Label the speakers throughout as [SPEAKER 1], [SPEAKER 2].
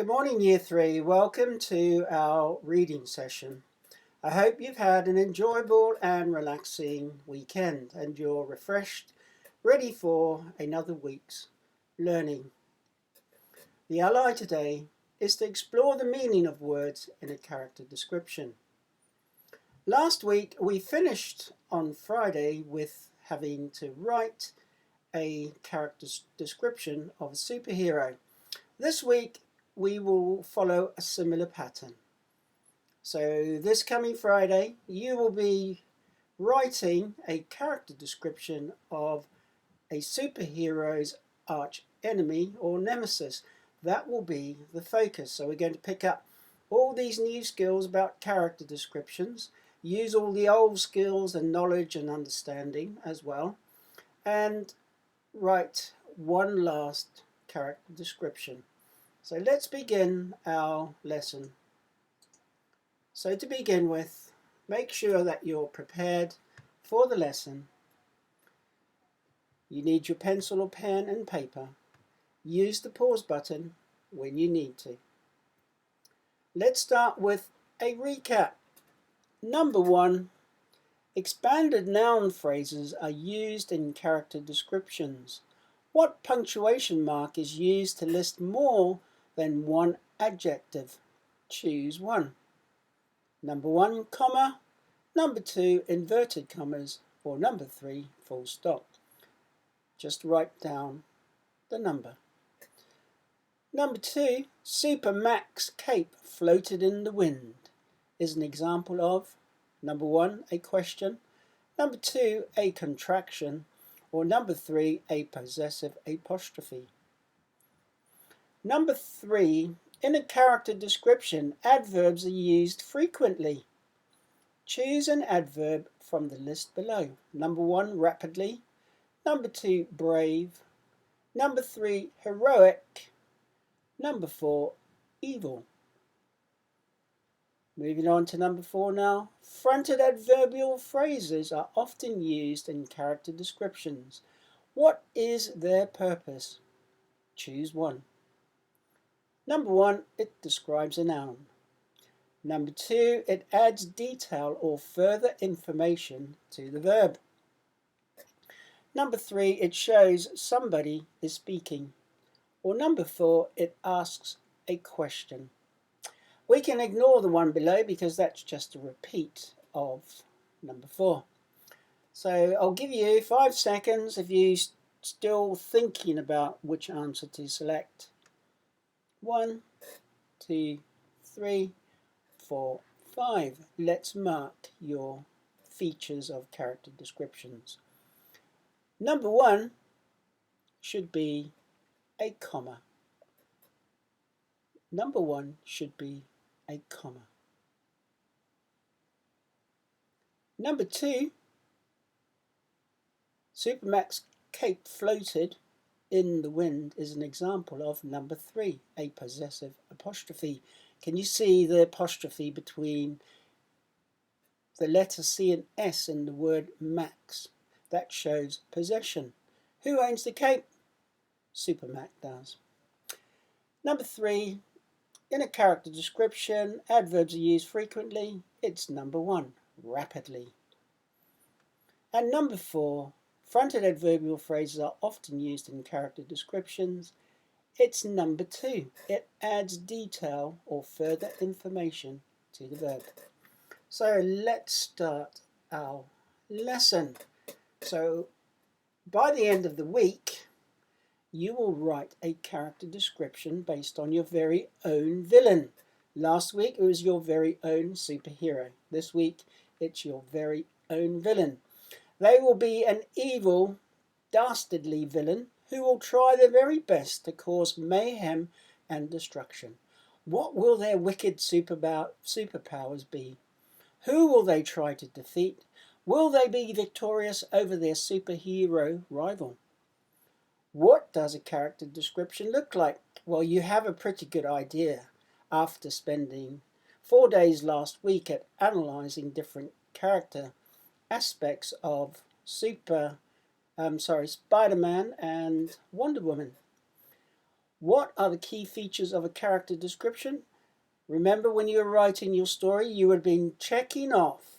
[SPEAKER 1] Good morning, Year 3. Welcome to our reading session. I hope you've had an enjoyable and relaxing weekend and you're refreshed, ready for another week's learning. The ally today is to explore the meaning of words in a character description. Last week we finished on Friday with having to write a character description of a superhero. This week we will follow a similar pattern. So this coming Friday you will be writing a character description of a superhero's arch enemy or nemesis. That will be the focus. So we're going to pick up all these new skills about character descriptions, use all the old skills and knowledge and understanding as well, and write one last character description. So let's begin our lesson. So to begin with, make sure that you're prepared for the lesson. You need your pencil or pen and paper. Use the pause button when you need to. Let's start with a recap. Number 1, expanded noun phrases are used in character descriptions. What punctuation mark is used to list more than one adjective? Choose one. Number 1, comma. Number 2, inverted commas. Or number 3, full stop. Just write down the number. Number 2, Super Mac's cape floated in the wind is an example of number 1, a question. Number 2, a contraction. Or number 3, a possessive apostrophe. Number 3, in a character description, adverbs are used frequently. Choose an adverb from the list below. Number 1, rapidly. Number 2, brave. Number 3, heroic. Number 4, evil. Moving on to number 4 now. Fronted adverbial phrases are often used in character descriptions. What is their purpose? Choose one. Number 1, it describes a noun. Number 2, it adds detail or further information to the verb. Number 3, it shows somebody is speaking. Or number 4, it asks a question. We can ignore the one below because that's just a repeat of number 4. So I'll give you 5 seconds if you're still thinking about which answer to select. 1, 2, 3, 4, 5. Let's mark your features of character descriptions. Number 1 should be a comma. Number 1 should be a comma. Number 2, Super Mac's cape floated in the wind is an example of number 3, a possessive apostrophe. Can you see the apostrophe between the letter C and S in the word Max? That shows possession. Who owns the cape? Super Mac does. Number 3, in a character description, adverbs are used frequently. It's number 1, rapidly. And number 4, fronted adverbial phrases are often used in character descriptions. It's number 2. It adds detail or further information to the verb. So let's start our lesson. So by the end of the week, you will write a character description based on your very own villain. Last week it was your very own superhero. This week it's your very own villain. They will be an evil, dastardly villain who will try their very best to cause mayhem and destruction. What will their wicked superpowers be? Who will they try to defeat? Will they be victorious over their superhero rival? What does a character description look like? Well, you have a pretty good idea after spending 4 days last week at analysing different character aspects of Spider-Man and Wonder Woman. What are the key features of a character description? Remember when you were writing your story, you would have been checking off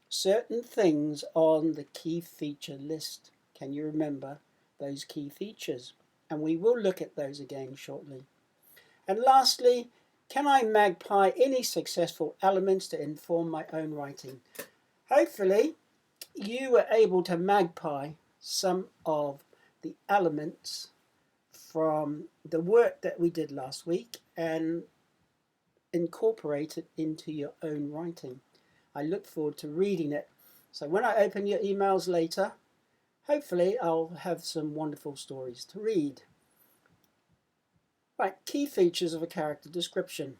[SPEAKER 1] certain things on the key feature list. Can you remember those key features? And we will look at those again shortly. And lastly, can I magpie any successful elements to inform my own writing? Hopefully, you were able to magpie some of the elements from the work that we did last week and incorporate it into your own writing. I look forward to reading it. So when I open your emails later, hopefully I'll have some wonderful stories to read. Right, key features of a character description.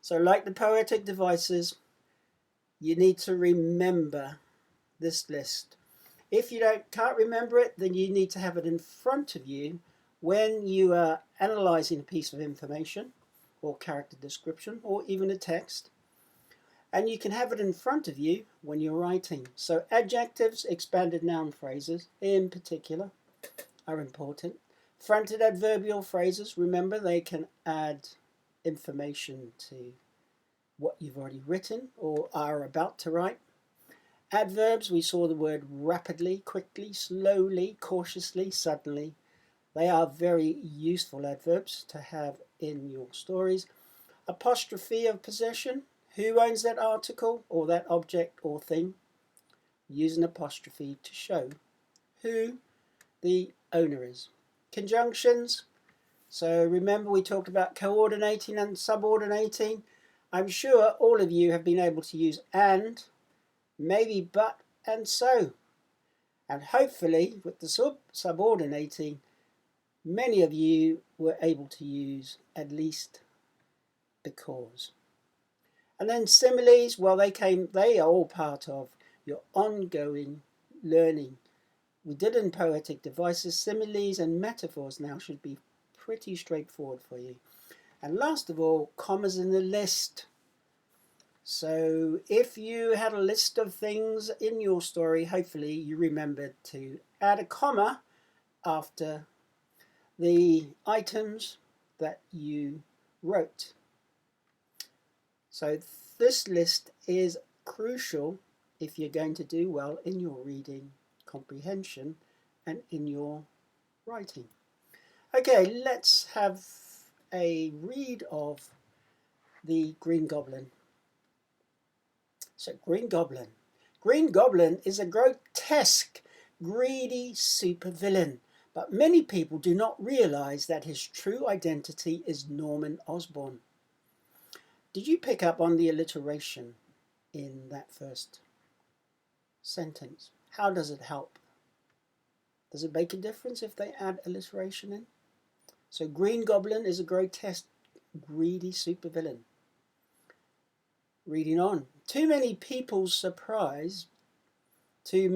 [SPEAKER 1] So like the poetic devices, you need to remember this list. If you can't remember it, then you need to have it in front of you when you are analysing a piece of information or character description or even a text. And you can have it in front of you when you're writing. So adjectives, expanded noun phrases in particular are important. Fronted adverbial phrases, remember they can add information to what you've already written or are about to write. Adverbs, we saw the word rapidly, quickly, slowly, cautiously, suddenly. They are very useful adverbs to have in your stories. Apostrophe of possession, who owns that article or that object or thing? Use an apostrophe to show who the owner is. Conjunctions, so remember we talked about coordinating and subordinating. I'm sure all of you have been able to use and, maybe but, and so. And hopefully with the subordinating, many of you were able to use at least because. And then similes, well, they are all part of your ongoing learning. We did in poetic devices. Similes and metaphors now should be pretty straightforward for you. And last of all, commas in the list. So if you had a list of things in your story, hopefully you remembered to add a comma after the items that you wrote. So this list is crucial if you're going to do well in your reading comprehension and in your writing. Okay, let's have a read of the Green Goblin. So Green Goblin. Green Goblin is a grotesque, greedy supervillain, but many people do not realize that his true identity is Norman Osborn. Did you pick up on the alliteration in that first sentence? How does it help? Does it make a difference if they add alliteration in? So Green Goblin is a grotesque, greedy supervillain. Reading on. To many people's surprise, I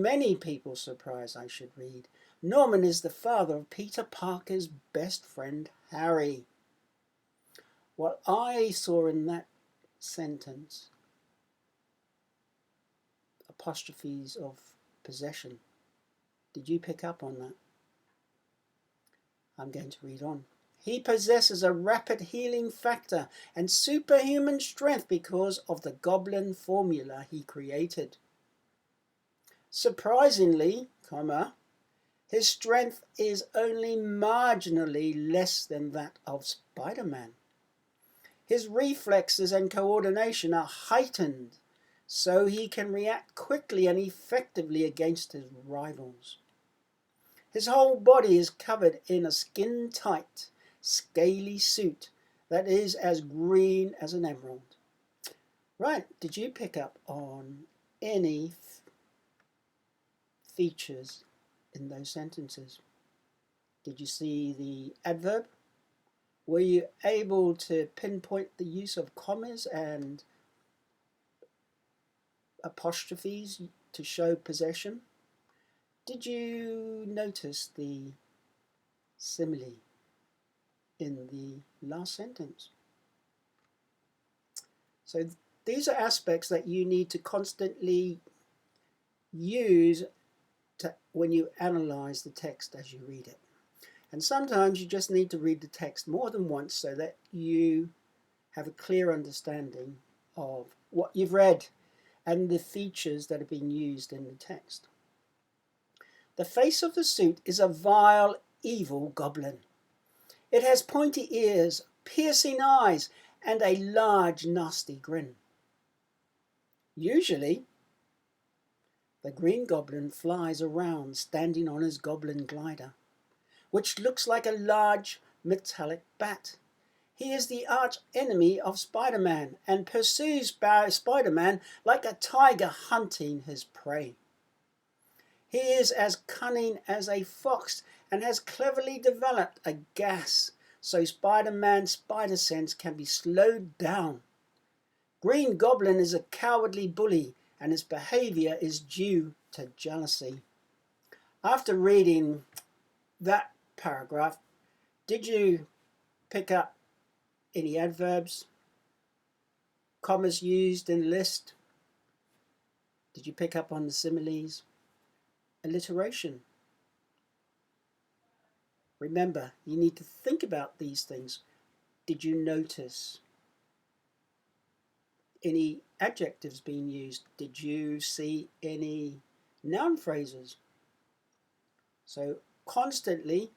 [SPEAKER 1] should read, Norman is the father of Peter Parker's best friend, Harry. What I saw in that sentence, apostrophes of possession. Did you pick up on that? I'm going to read on. He possesses a rapid healing factor and superhuman strength because of the goblin formula he created. Surprisingly, his strength is only marginally less than that of Spider-Man. His reflexes and coordination are heightened, so he can react quickly and effectively against his rivals. His whole body is covered in a skin-tight, scaly suit that is as green as an emerald. Right, did you pick up on any features in those sentences? Did you see the adverb? Were you able to pinpoint the use of commas and apostrophes to show possession? Did you notice the simile in the last sentence? So these are aspects that you need to constantly use when you analyze the text as you read it. And sometimes you just need to read the text more than once so that you have a clear understanding of what you've read and the features that are being used in the text. The face of the suit is a vile, evil goblin. It has pointy ears, piercing eyes, and a large, nasty grin. Usually, the Green Goblin flies around standing on his goblin glider, which looks like a large metallic bat. He is the arch enemy of Spider-Man and pursues Spider-Man like a tiger hunting his prey. He is as cunning as a fox and has cleverly developed a gas so Spider-Man's spider sense can be slowed down. Green Goblin is a cowardly bully and his behavior is due to jealousy. After reading that paragraph, did you pick up any adverbs, commas used in the list? Did you pick up on the similes? Alliteration. Remember, you need to think about these things. Did you notice any adjectives being used? Did you see any noun phrases? So constantly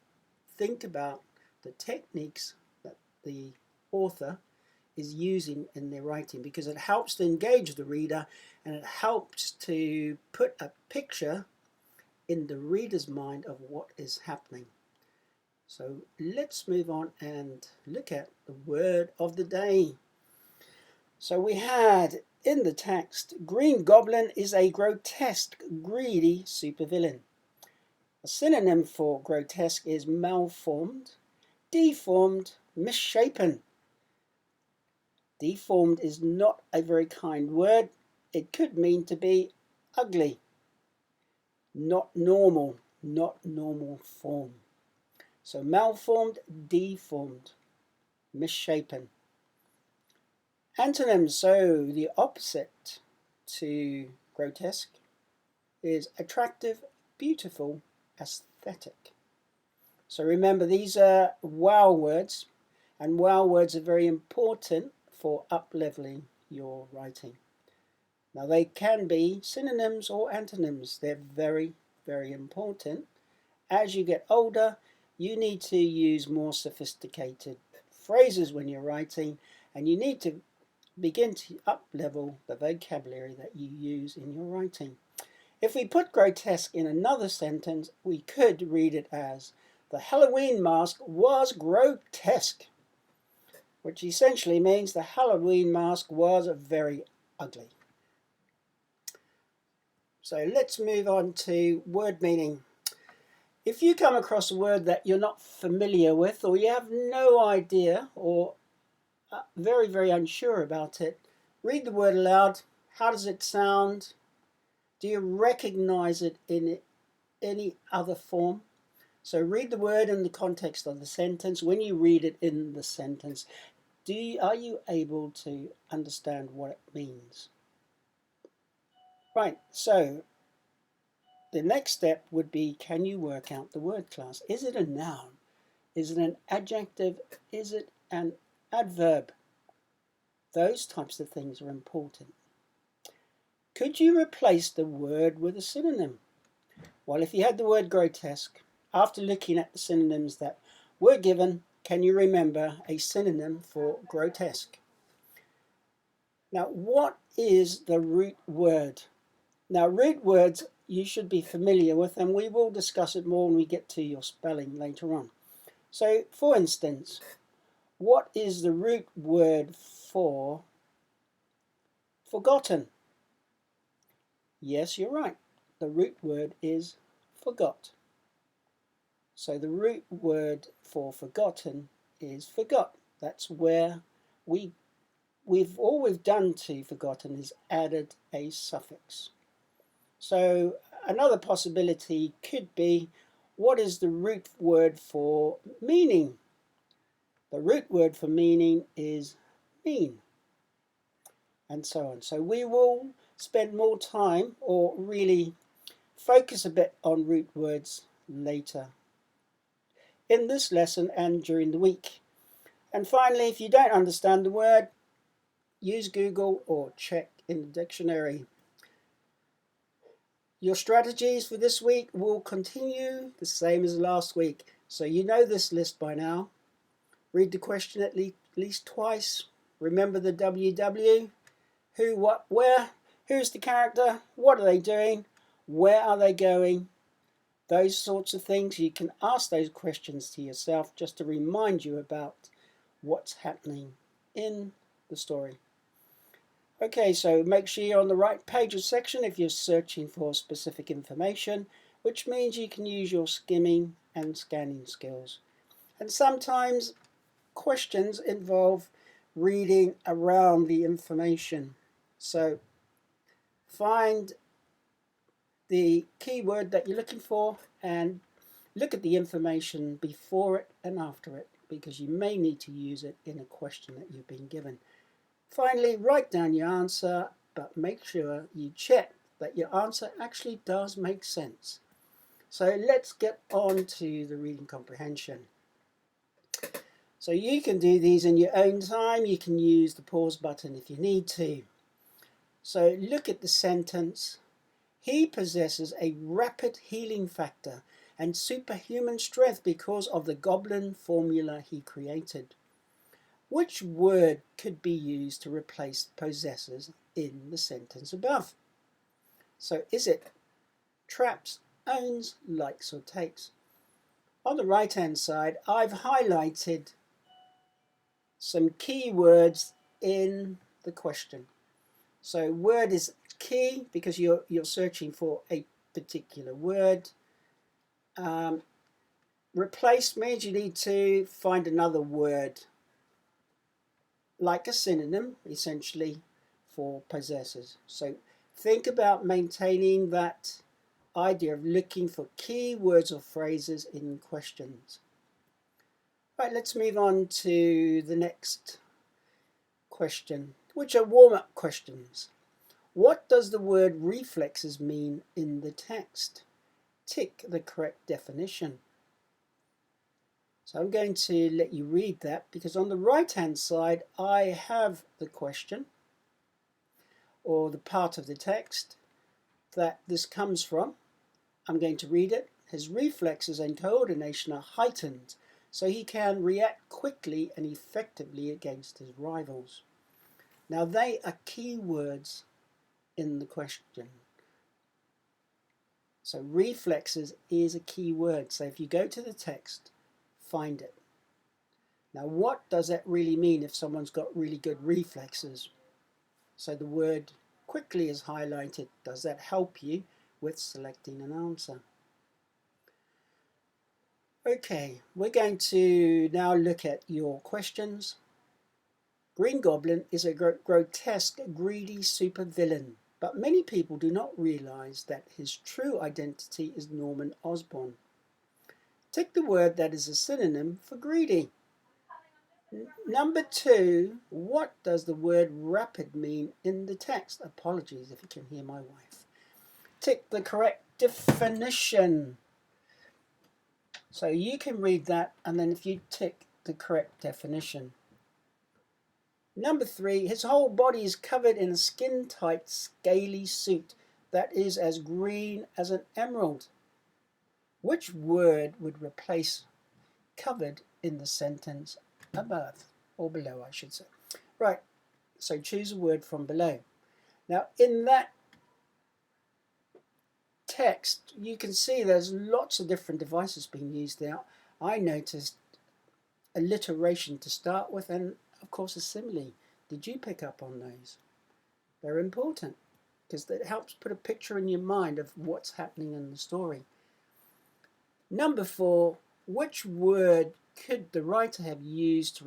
[SPEAKER 1] think about the techniques that the author is using in their writing, because it helps to engage the reader and it helps to put a picture in the reader's mind of what is happening. So let's move on and look at the word of the day. So we had in the text, Green Goblin is a grotesque, greedy supervillain. A synonym for grotesque is malformed, deformed, misshapen. Deformed is not a very kind word. It could mean to be ugly, not normal form. So malformed, deformed, misshapen. Antonyms, so the opposite to grotesque is attractive, beautiful, aesthetic. So remember, these are wow words, and wow words are very important for up-leveling your writing. Now they can be synonyms or antonyms. They're very, very important. As you get older, you need to use more sophisticated phrases when you're writing, and you need to begin to up-level the vocabulary that you use in your writing. If we put grotesque in another sentence, we could read it as, the Halloween mask was grotesque, which essentially means the Halloween mask was very ugly. So let's move on to word meaning. If you come across a word that you're not familiar with, or you have no idea, or very, very unsure about it, read the word aloud. How does it sound? Do you recognize it in any other form? So read the word in the context of the sentence. When you read it in the sentence, are you able to understand what it means? Right, so the next step would be, can you work out the word class? Is it a noun? Is it an adjective? Is it an adverb? Those types of things are important. Could you replace the word with a synonym? Well, if you had the word grotesque, after looking at the synonyms that were given, can you remember a synonym for grotesque? Now, what is the root word? Now, root words you should be familiar with, and we will discuss it more when we get to your spelling later on. So, for instance, what is the root word for forgotten? Yes, you're right. The root word is forgot. So the root word for forgotten is forgot. That's where all we've done to forgotten is added a suffix. So another possibility could be, what is the root word for meaning? The root word for meaning is mean, and so on. So we will spend more time, or really focus a bit on root words later in this lesson and during the week. And finally, if you don't understand the word, use Google or check in the dictionary. Your strategies for this week will continue the same as last week. So you know this list by now. Read the question at least twice. Remember the WW. Who, what, where. Who's the character? What are they doing? Where are they going? Those sorts of things. You can ask those questions to yourself just to remind you about what's happening in the story. Okay, so make sure you're on the right page or section if you're searching for specific information, which means you can use your skimming and scanning skills. And sometimes questions involve reading around the information. So find the keyword that you're looking for and look at the information before it and after it, because you may need to use it in a question that you've been given. Finally, write down your answer, but make sure you check that your answer actually does make sense. So let's get on to the reading comprehension. So you can do these in your own time. You can use the pause button if you need to. So look at the sentence. He possesses a rapid healing factor and superhuman strength because of the goblin formula he created. Which word could be used to replace possesses in the sentence above? So is it traps, owns, likes or takes? On the right hand side, I've highlighted some key words in the question. So word is key because you're searching for a particular word. Replace means you need to find another word like a synonym, essentially, for possesses. So think about maintaining that idea of looking for key words or phrases in questions. Right, let's move on to the next question, which are warm-up questions. What does the word reflexes mean in the text? Tick the correct definition. So I'm going to let you read that because on the right hand side I have the question or the part of the text that this comes from. I'm going to read it. His reflexes and coordination are heightened so he can react quickly and effectively against his rivals. Now they are key words in the question. So reflexes is a key word. So if you go to the text, find it. Now what does that really mean if someone's got really good reflexes? So the word quickly is highlighted. Does that help you with selecting an answer? Okay, we're going to now look at your questions. Green Goblin is a grotesque, greedy supervillain, but many people do not realize that his true identity is Norman Osborn. Take the word that is a synonym for greedy. Number 2, what does the word rapid mean in the text? Apologies if you can hear my wife. Tick the correct definition. So you can read that, and then if you tick the correct definition. Number 3, his whole body is covered in a skin-tight, scaly suit that is as green as an emerald. Which word would replace covered in the sentence above, or below I should say. Right, so choose a word from below. Now in that text you can see there's lots of different devices being used there. I noticed alliteration to start with and of course a simile. Did you pick up on those? They're important because that helps put a picture in your mind of what's happening in the story. Number 4, which word could the writer have used to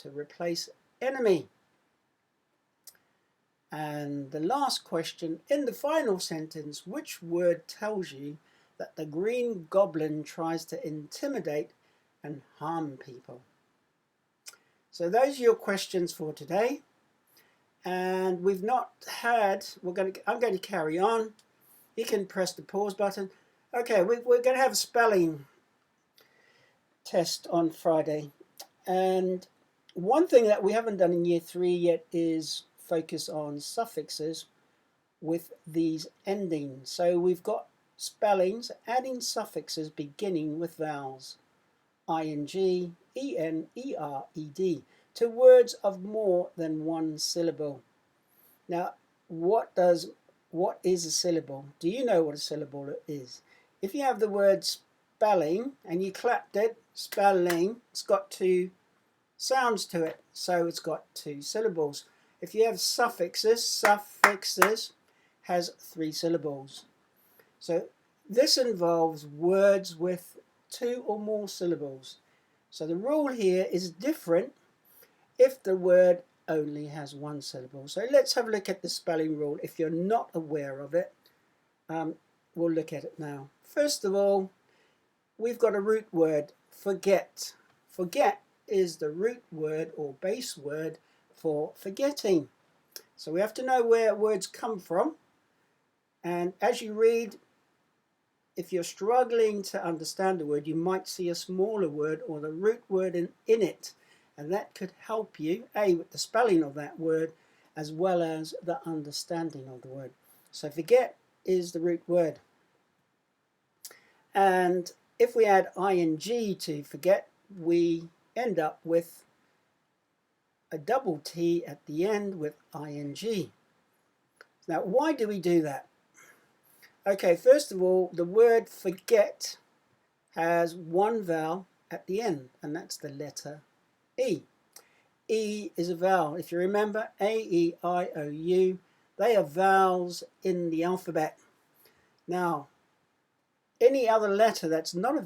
[SPEAKER 1] replace enemy? And the last question, in the final sentence, which word tells you that the Green Goblin tries to intimidate and harm people? So those are your questions for today. And we've not had, I'm going to carry on. You can press the pause button. Okay, we're going to have spelling. test on Friday. And one thing that we haven't done in year 3 yet is focus on suffixes with these endings. So we've got spellings adding suffixes beginning with vowels, ing, en, er, ed, to words of more than one syllable. Now, what is a syllable? Do you know what a syllable is? If you have the word spelling and you clapped it, spelling, it's got 2 sounds to it, so it's got 2 syllables. If you have suffixes, suffixes has 3 syllables. So this involves words with 2 or more syllables. So the rule here is different if the word only has 1 syllable. So let's have a look at the spelling rule. If you're not aware of it, we'll look at it now. First of all, we've got a root word, forget. Forget is the root word or base word for forgetting. So we have to know where words come from. And as you read, if you're struggling to understand the word, you might see a smaller word or the root word in it. And that could help you, A, with the spelling of that word, as well as the understanding of the word. So forget is the root word. And if we add ing to forget, we end up with a double T at the end with ing. Now, why do we do that? Okay, first of all, the word forget has 1 vowel at the end, and that's the letter E. E is a vowel. If you remember, A, E, I, O, U, they are vowels in the alphabet. Now, any other letter that's not a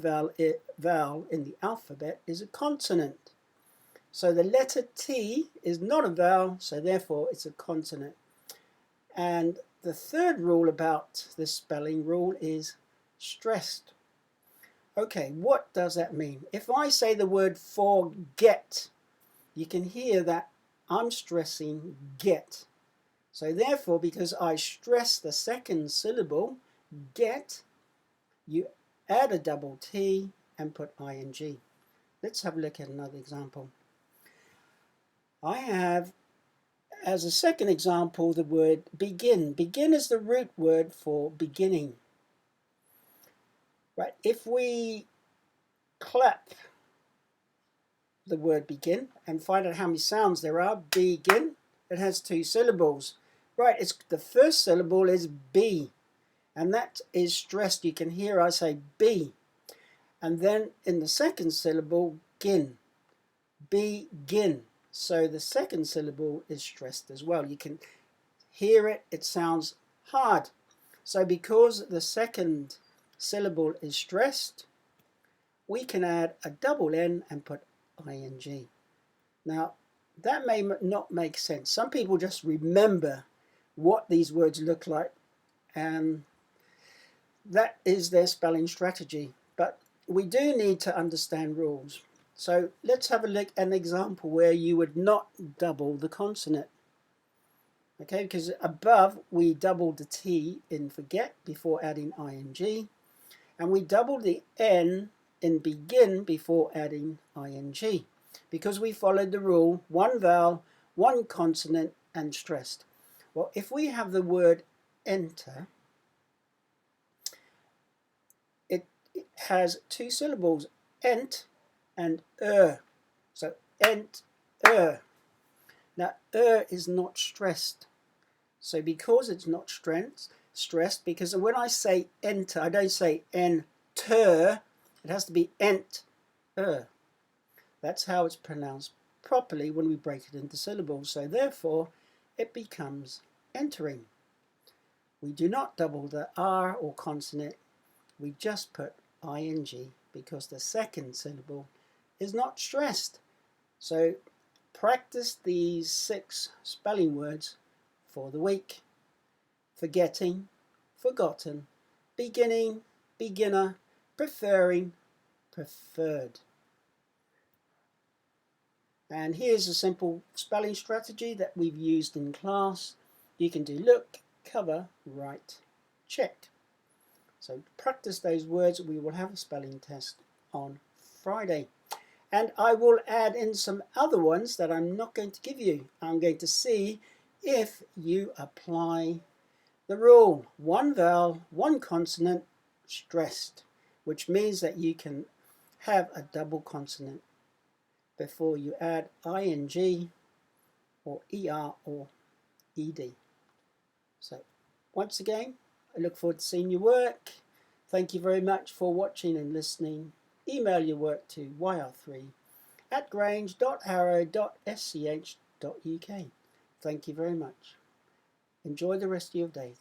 [SPEAKER 1] vowel in the alphabet is a consonant. So the letter T is not a vowel, so therefore it's a consonant. And the third rule about this spelling rule is stressed. Okay, what does that mean? If I say the word forget, you can hear that I'm stressing get. So therefore, because I stress the second syllable, get, you add a double T and put ing. Let's have a look at another example. I have, as a second example, the word begin. Begin is the root word for beginning. Right, if we clap the word begin and find out how many sounds there are, begin, it has 2 syllables. Right, it's the first syllable is B, and that is stressed. You can hear I say B. And then in the second syllable, gin, begin. So the second syllable is stressed as well. You can hear it, it sounds hard. So because the second syllable is stressed, we can add a double N and put ing. Now, that may not make sense. Some people just remember what these words look like, and that is their spelling strategy. But we do need to understand rules. So let's have a look at an example where you would not double the consonant. Okay, because above we doubled the T in forget before adding ing, and we doubled the N in begin before adding ing, because we followed the rule 1 vowel, 1 consonant and stressed. Well, if we have the word enter, it has 2 syllables, ent and So ent, Now is not stressed. So because it's not stressed, because when I say enter, I don't say enter, it has to be ent. That's how it's pronounced properly when we break it into syllables. So therefore, it becomes entering. We do not double the R or consonant. We just put ing because the second syllable is not stressed. So practice these 6 spelling words for the week. Forgetting, forgotten, beginning, beginner, preferring, preferred. And here's a simple spelling strategy that we've used in class. You can do look, cover, write, check. So practice those words. We will have a spelling test on Friday. And I will add in some other ones that I'm not going to give you. I'm going to see if you apply the rule. One vowel, one consonant, stressed, which means that you can have a double consonant before you add ing or er or ed. So once again, I look forward to seeing your work. Thank you very much for watching and listening. Email your work to yr3@grange.harrow.sch.uk. Thank you very much. Enjoy the rest of your day.